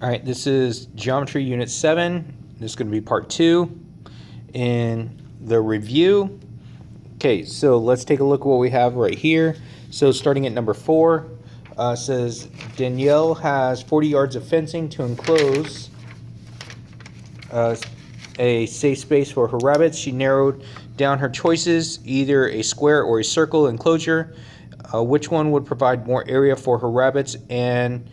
All right, this is Geometry Unit 7. This is going to be part 2 in the review. Okay, so let's take a look at what we have right here. So starting at number 4, says Danielle has 40 yards of fencing to enclose a safe space for her rabbits. She narrowed down her choices, either a square or a circle enclosure. Which one would provide more area for her rabbits, and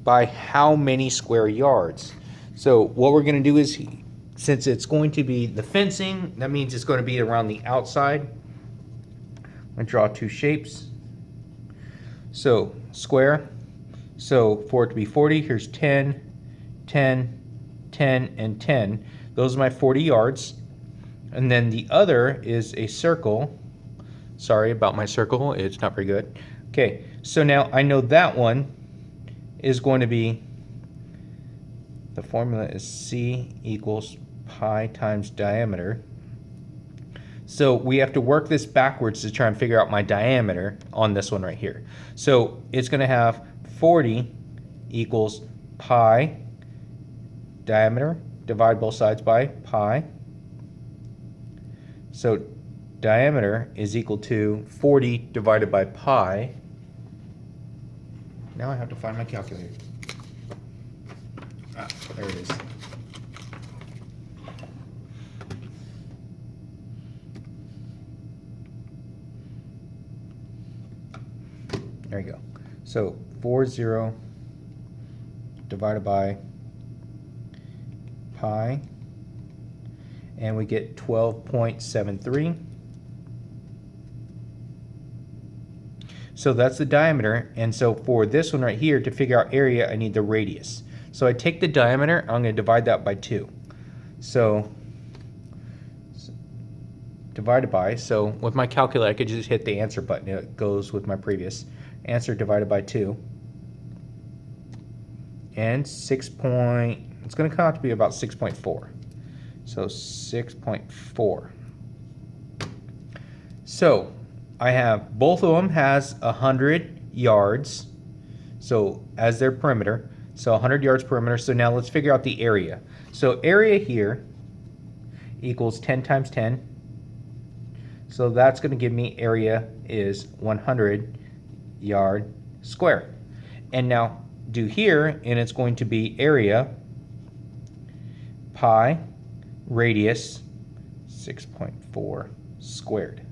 by how many square yards? So what we're going to do is, since it's going to be the fencing, that means it's going to be around the outside. I'm going to draw two shapes. So square. So for it to be 40, here's 10, 10, 10, and 10. Those are my 40 yards. And then the other is a circle. Sorry about my circle, it's not very good. Okay, so now I know that one is going to be, the formula is C equals pi times diameter. So we have to work this backwards to try and figure out my diameter on this one right here. So it's going to have 40 equals pi diameter, divide both sides by pi. So diameter is equal to 40 divided by pi. Now I have to find my calculator. Ah, there it is. There you go. So 40 divided by pi, and we get 12.73. So that's the diameter, and so for this one right here, to figure out area, I need the radius. So I take the diameter, I'm going to divide that by 2. So divided by, so with my calculator, I could just hit the answer button. It goes with my previous answer, divided by 2. And it's going to come out to be about 6.4. So 6.4. So I have, both of them has 100 yards, so as their perimeter, so 100 yards perimeter. So now let's figure out the area. So area here equals 10 times 10. So that's going to give me area is 100 yard square. And now do here, and it's going to be area pi radius 6.4 squared.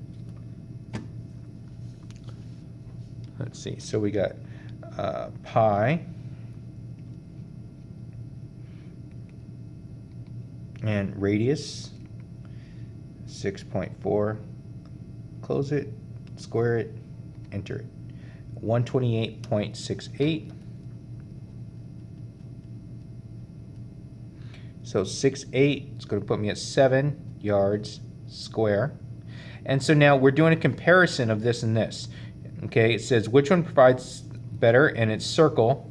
Let's see, so we got pi and radius 6.4, close it, square it, enter it, 128.68. So 6.8 is going to put me at 7 yards square. And so now we're doing a comparison of this and this. Okay, it says which one provides better, and it's circle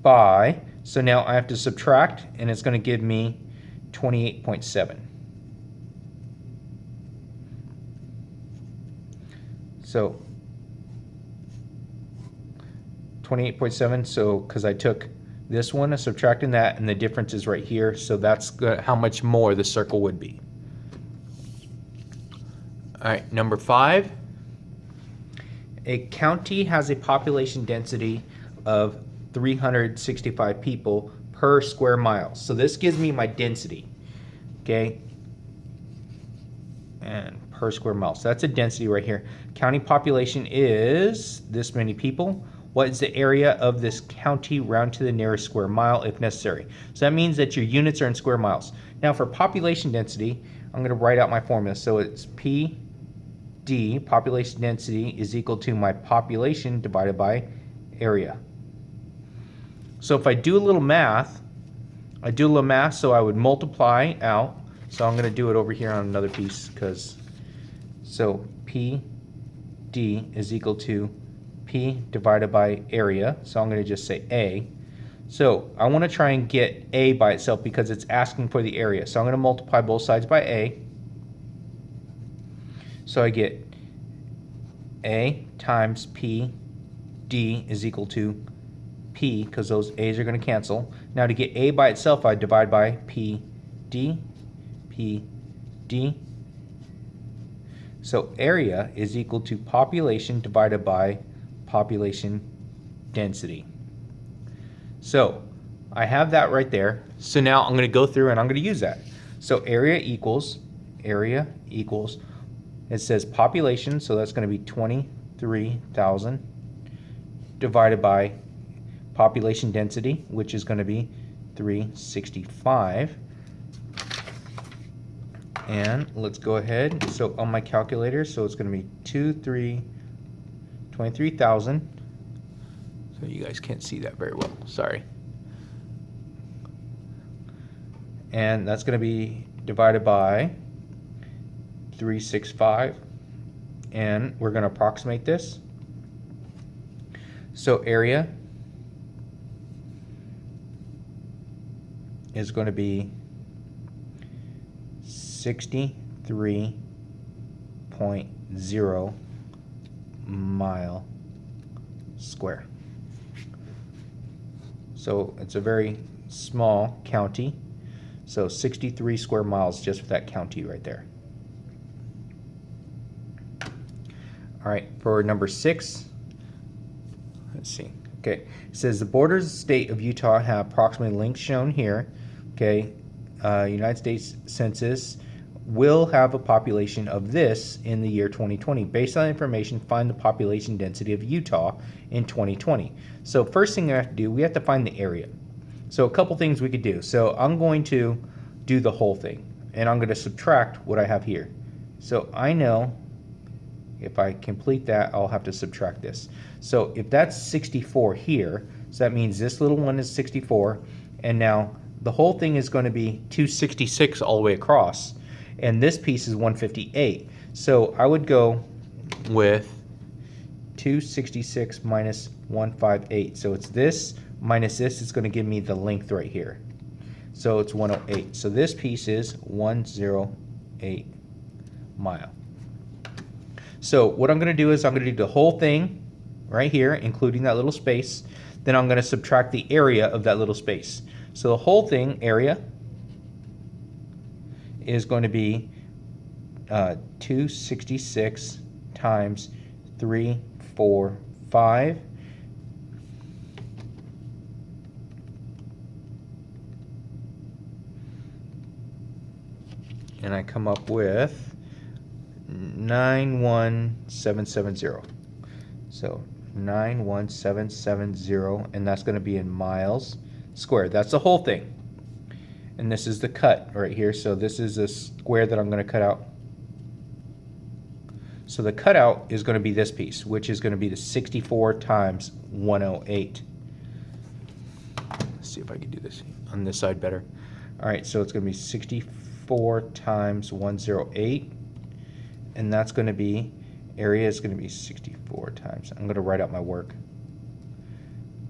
by. So now I have to subtract, and it's going to give me 28.7. So 28.7, so because I took this one and subtracting that, and the difference is right here, so that's how much more the circle would be. All right, number 5. A county has a population density of 365 people per square mile. So this gives me my density, okay? And per square mile. So that's a density right here. County population is this many people. What is the area of this county round to the nearest square mile if necessary? So that means that your units are in square miles. Now for population density, I'm going to write out my formula. So it's P D, population density, is equal to my population divided by area. So if I do a little math, so I would multiply out. So I'm going to do it over here on another piece, because, so P D is equal to P divided by area. So I'm going to just say A. So I want to try and get A by itself because it's asking for the area. So I'm going to multiply both sides by A. So I get A times P D is equal to P, because those A's are going to cancel. Now to get A by itself, I divide by P, D, P, D. So area is equal to population divided by population density. So I have that right there. So now I'm going to go through and I'm going to use that. So area equals, it says population, so that's going to be 23,000 divided by population density, which is going to be 365. And let's go ahead. So on my calculator, so it's going to be 23,000. So you guys can't see that very well. Sorry. And that's going to be divided by 365. And we're going to approximate this. So area is going to be 63.0 mile square. So it's a very small county. So 63 square miles just for that county right there. All right, for number 6, let's see. Okay, it says the borders of the state of Utah have approximately links shown here. Okay, United States Census will have a population of this in the year 2020. Based on information, find the population density of Utah in 2020. So first thing we have to do, we have to find the area. So a couple things we could do. So I'm going to do the whole thing, and I'm going to subtract what I have here. So I know if I complete that, I'll have to subtract this. So if that's 64 here, so that means this little one is 64, and now the whole thing is going to be 266 all the way across, and this piece is 158. So I would go with 266 minus 158. So it's this minus this is going to give me the length right here. So it's 108. So this piece is 108 mile. So what I'm going to do is I'm going to do the whole thing right here, including that little space. Then I'm going to subtract the area of that little space. So the whole thing, area, is going to be 266 times 345. And I come up with 91770. So 91770, and that's going to be in miles squared. That's the whole thing. And this is the cut right here. So this is a square that I'm going to cut out. So the cutout is going to be this piece, which is going to be the 64 times 108. Let's see if I can do this on this side better. All right, so it's going to be 64 times 108. And that's going to be, area is going to be 64 times. I'm going to write out my work.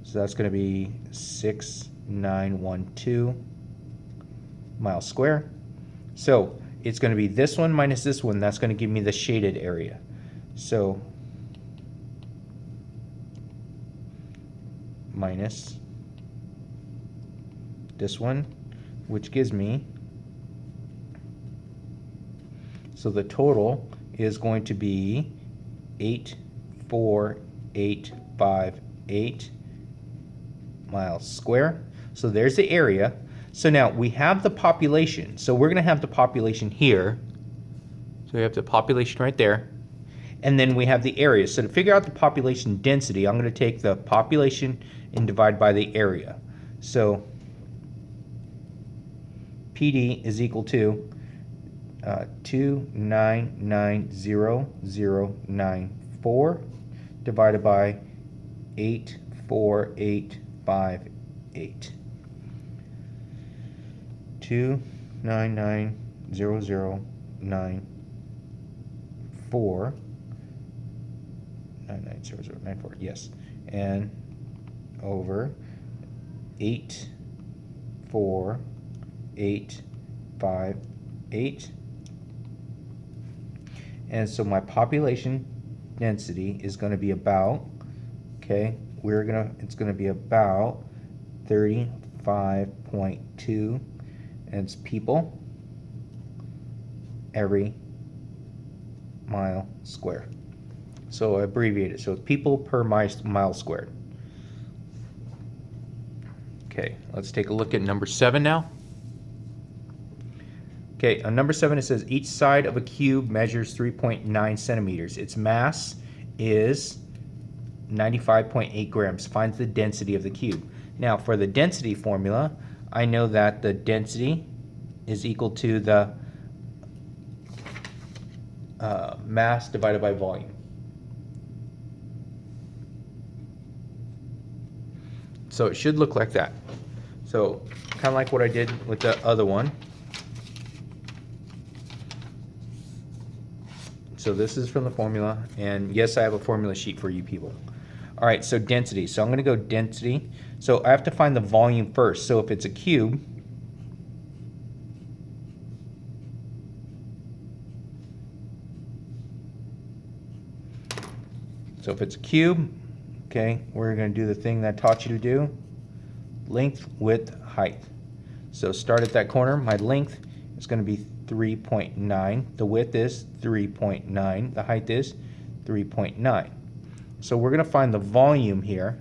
So that's going to be 6912 miles square. So it's going to be this one minus this one. That's going to give me the shaded area. So minus this one, which gives me, so the total is going to be 84858 miles square. So there's the area. So now we have the population. So we're going to have the population here. So we have the population right there. And then we have the area. So to figure out the population density, I'm going to take the population and divide by the area. So PD is equal to 2990094 divided by 84858. 2990094 990094, yes, and over 84858. And so my population density is going to be about, okay, it's gonna be about 35.2, and it's people every mile square. So I abbreviate it. So it's people per mile squared. Okay, let's take a look at number 7 now. Okay, on number 7 it says each side of a cube measures 3.9 centimeters. Its mass is 95.8 grams. Find the density of the cube. Now for the density formula, I know that the density is equal to the mass divided by volume. So it should look like that. So kind of like what I did with the other one. So this is from the formula, and yes, I have a formula sheet for you people. All right, so density. So I'm going to go density. So I have to find the volume first. So if it's a cube, okay, we're going to do the thing that I taught you to do. Length, width, height. So start at that corner. My length is going to be 3.9. The width is 3.9. The height is 3.9. So we're going to find the volume here.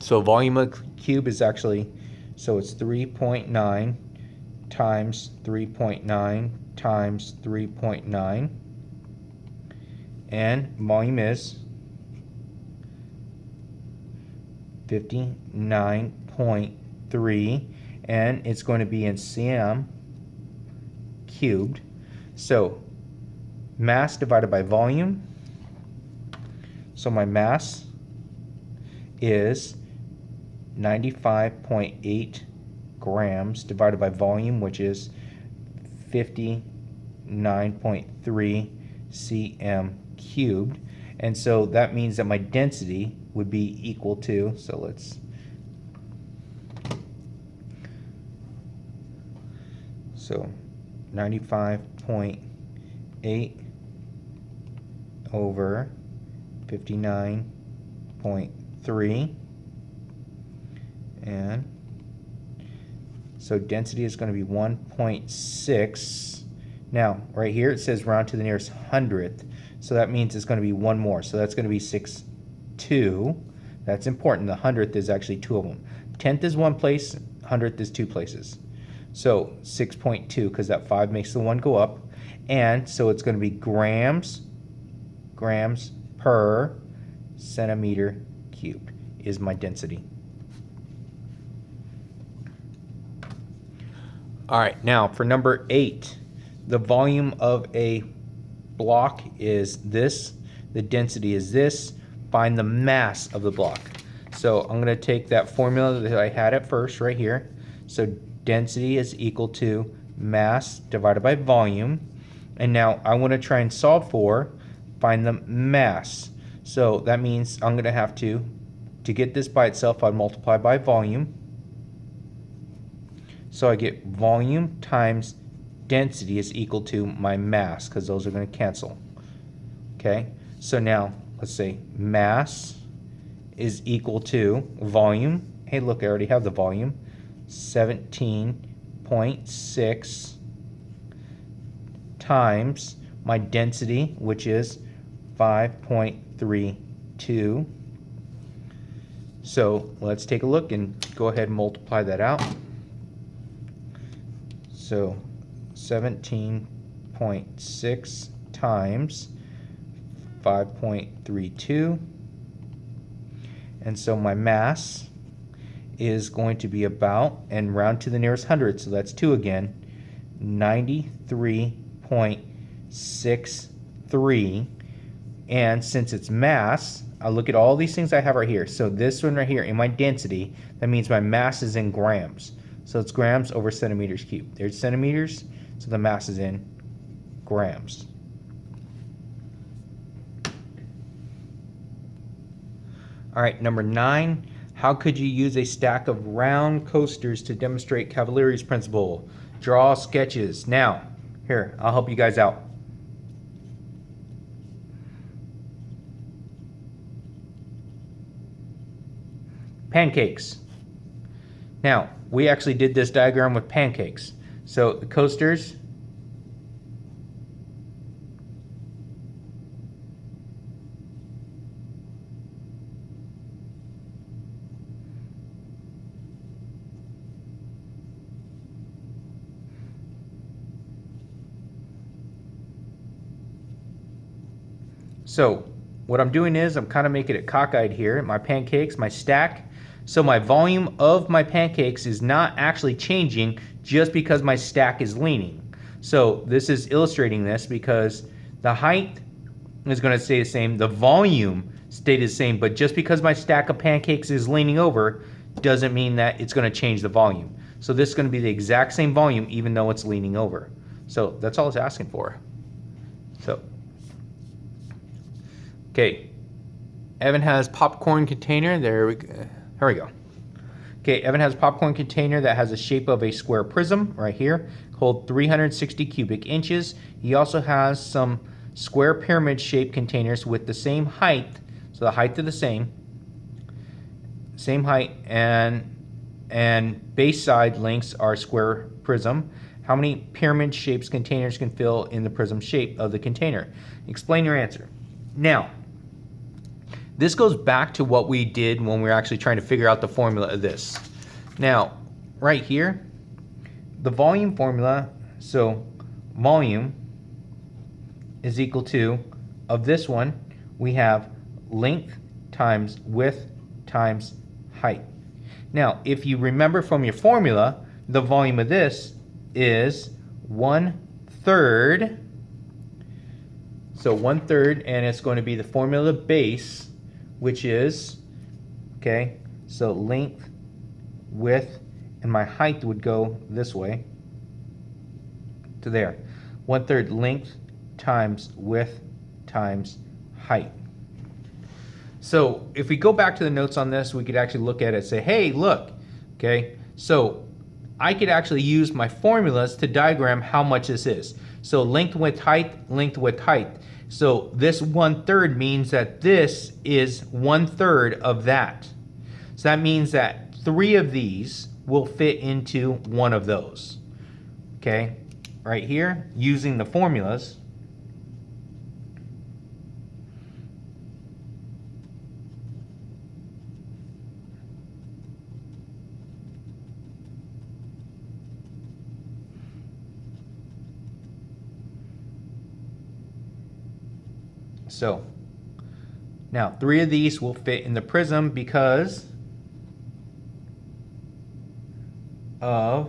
So volume of cube is actually, so it's 3.9 times 3.9 times 3.9. And volume is 59.3, and it's going to be in cm cubed. So mass divided by volume. So my mass is 95.8 grams divided by volume, which is 59.3 cm cubed. And so that means that my density would be equal to, so let's, so 95.8 over 59.3, and so density is going to be 1.6. Now right here it says round to the nearest hundredth, so that means it's going to be one more, so that's going to be 6.2. That's important. The hundredth is actually two of them. Tenth is one place, hundredth is two places. So 6.2, because that 5 makes the one go up, and so it's going to be grams per centimeter cubed is my density. All right, now for number 8, the volume of a block is this, the density is this. Find the mass of the block. So I'm going to take that formula that I had at first right here. So density is equal to mass divided by volume. And now I want to try and solve for, find the mass. So that means I'm going to have to get this by itself, I'd multiply by volume. So I get volume times density is equal to my mass, because those are going to cancel. Okay, so now let's say mass is equal to volume. Hey, look, I already have the volume. 17.6 times my density, which is 5.32. So let's take a look and go ahead and multiply that out. So 17.6 times 5.32, and so my mass is going to be about, and round to the nearest hundred, so that's 2 again, 93.63. And since it's mass, I look at all these things I have right here. So this one right here in my density, that means my mass is in grams. So it's grams over centimeters cubed. There's centimeters, so the mass is in grams. All right, number 9, how could you use a stack of round coasters to demonstrate Cavalari's principle? Draw sketches. Now, here, I'll help you guys out. pancakes. Now, we actually did this diagram with pancakes. So the coasters So what I'm doing is I'm kind of making it cockeyed here. My pancakes, my stack. So my volume of my pancakes is not actually changing just because my stack is leaning. So this is illustrating this because the height is going to stay the same. The volume stayed the same, but just because my stack of pancakes is leaning over doesn't mean that it's going to change the volume. So this is going to be the exact same volume even though it's leaning over. So that's all it's asking for. So okay, Evan has popcorn container. There we go. Okay, Evan has a popcorn container that has the shape of a square prism right here, hold 360 cubic inches. He also has some square pyramid shaped containers with the same height, so the height are the same height, and base side lengths are square prism. How many pyramid shaped containers can fill in the prism shape of the container? Explain your answer. Now, this goes back to what we did when we were actually trying to figure out the formula of this. Now, right here, the volume formula, so volume is equal to, of this one, we have length times width times height. Now, if you remember from your formula, the volume of this is 1/3. So 1/3, and it's going to be the formula base, which is, okay, so length, width, and my height would go this way to there. 1/3 length times width times height. So if we go back to the notes on this, we could actually look at it and say, hey, look, okay, so I could actually use my formulas to diagram how much this is. So length, width, height, length, width, height. So this 1/3 means that this is 1/3 of that. So that means that 3 of these will fit into one of those. Okay, right here, using the formulas. So now 3 of these will fit in the prism because of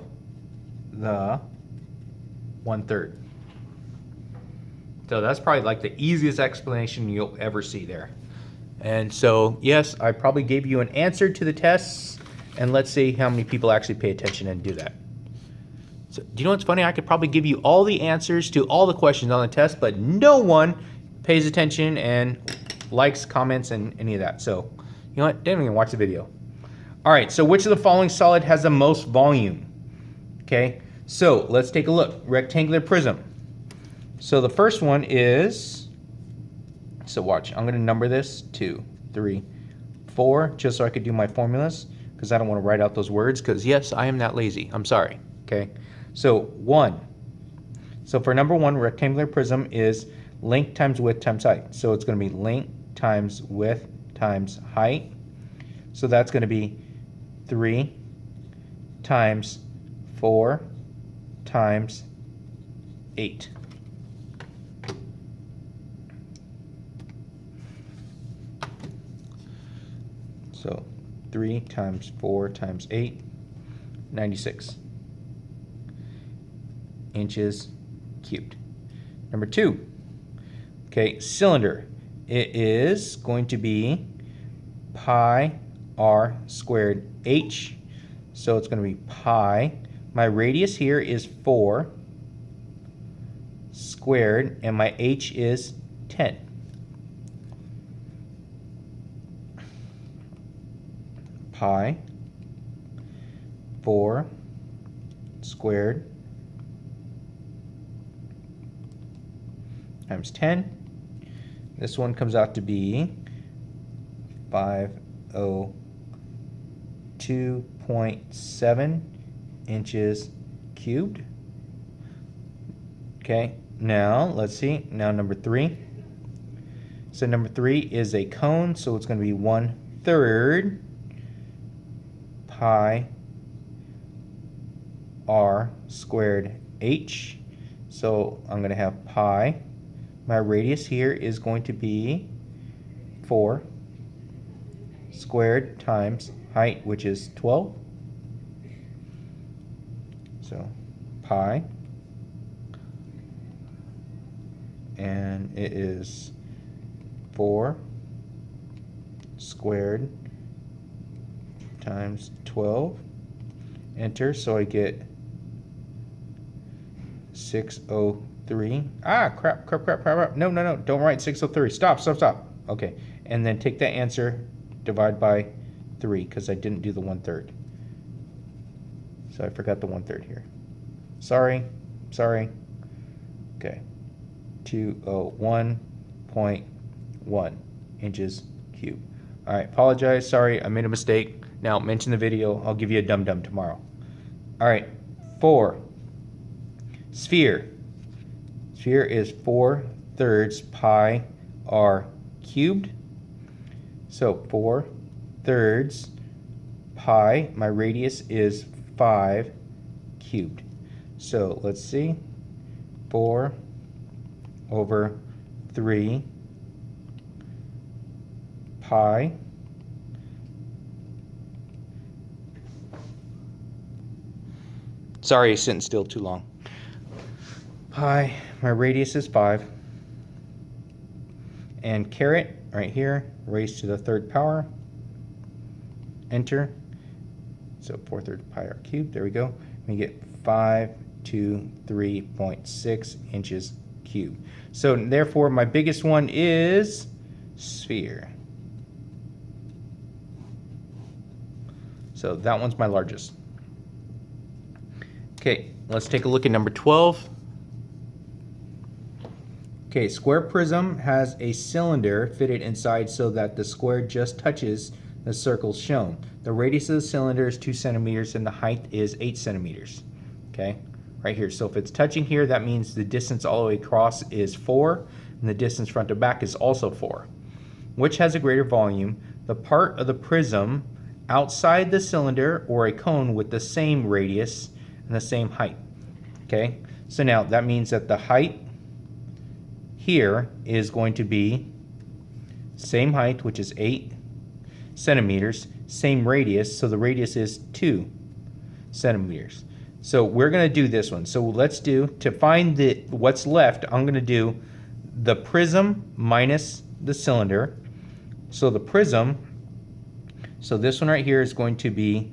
the 1/3. So that's probably like the easiest explanation you'll ever see there. And so yes, I probably gave you an answer to the tests, and let's see how many people actually pay attention and do that. So do you know what's funny? I could probably give you all the answers to all the questions on the test, but no one pays attention and likes, comments, and any of that. So, you know what? Didn't even watch the video. All right, so which of the following solid has the most volume? Okay, so let's take a look. Rectangular prism. So the first one is, so watch, I'm going to number this 2, 3, 4, just so I could do my formulas, because I don't want to write out those words, because yes, I am that lazy. I'm sorry. Okay, so 1. So for number 1, rectangular prism is length times width times height. So it's going to be length times width times height. So that's going to be 3 times 4 times 8. So 3 times 4 times 8, 96 inches cubed. Number 2. Okay, cylinder. It is going to be pi r squared h. So it's going to be pi. My radius here is 4 squared, and my h is 10. Pi 4 squared times 10. This one comes out to be 506 2.7 inches cubed. Okay, now let's see. Now number 3. So number 3 is a cone, so it's going to be 1/3 pi r squared h. So I'm going to have pi. My radius here is going to be 4 squared times height, which is 12. So pi, and it is 4 squared times 12. Enter, so I get 603. Ah, crap. No, don't write 603. Stop. Okay, and then take that answer, divide by 3, because I didn't do the 1/3. So I forgot the 1/3 here. Sorry. Okay, 201.1 inches cubed. All right, apologize. Sorry, I made a mistake. Now mention the video. I'll give you a dum-dum tomorrow. All right, 4. Sphere. Sphere is 4/3 pi r cubed. So 4/3 pi, my radius is 5 cubed. So let's see, 4 over 3 pi Sorry, sitting still too long. Pi, my radius is 5. And caret, right here, raised to the 3rd power. Enter. So 4/3 pi r cubed, there we go. We get 523.6 inches cubed. So therefore, my biggest one is sphere. So that one's my largest. Okay, let's take a look at number 12. Okay, square prism has a cylinder fitted inside so that the square just touches the circles shown. The radius of the cylinder is 2 centimeters and the height is 8 centimeters. Okay, right here. So if it's touching here, that means the distance all the way across is 4, and the distance front to back is also 4. Which has a greater volume? The part of the prism outside the cylinder or a cone with the same radius and the same height. Okay, so now that means that the height here is going to be same height, which is 8 centimeters, same radius, so the radius is 2 centimeters. So we're going to do this one. So let's do, to find what's left, I'm going to do the prism minus the cylinder. So the prism, so this one right here is going to be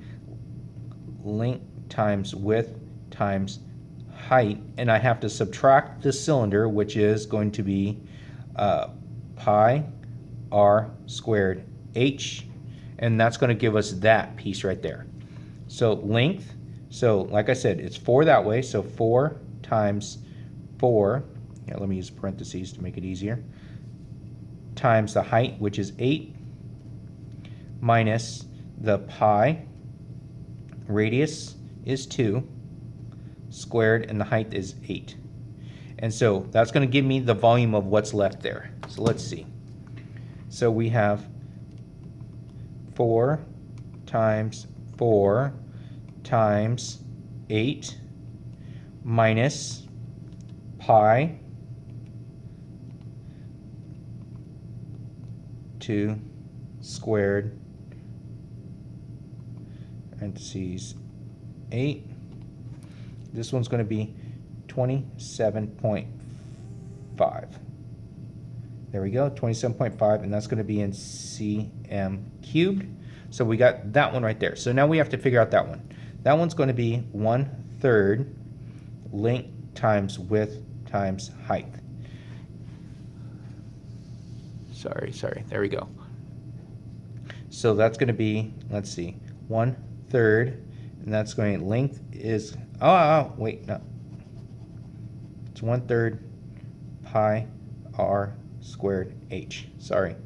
length times width times height, and I have to subtract the cylinder, which is going to be pi r squared h, and that's going to give us that piece right there. So length, so like I said, it's 4 that way, so 4 times 4, yeah, let me use parentheses to make it easier, times the height, which is 8, minus the pi, radius is 2, squared, and the height is 8. And so that's going to give me the volume of what's left there. So let's see. So we have 4 times 4 times 8 minus pi 2 squared, parentheses 8. This one's going to be 27.5. There we go, 27.5, and that's going to be in cm cubed. So we got that one right there. So now we have to figure out that one. That one's going to be 1/3 length times width times height. Sorry, there we go. So that's going to be, let's see, 1/3, and that's going, length is, wait, no. It's 1/3 pi r squared h. Sorry.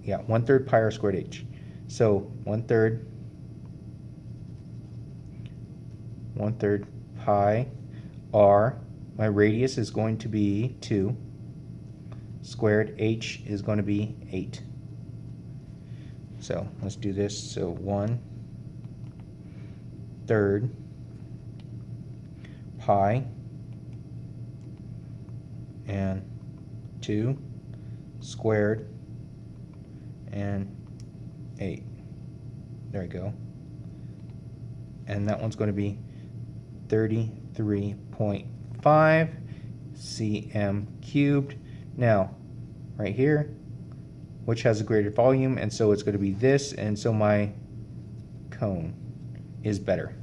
Yeah, 1/3 pi r squared h. So 1/3 pi r, my radius is going to be 2, squared h is going to be 8. So let's do this. So 1/3 pi and 2 squared and 8. There we go. And that one's going to be 33.5 cm cubed. Now, right here, which has a greater volume, and so it's going to be this, and so my cone is better.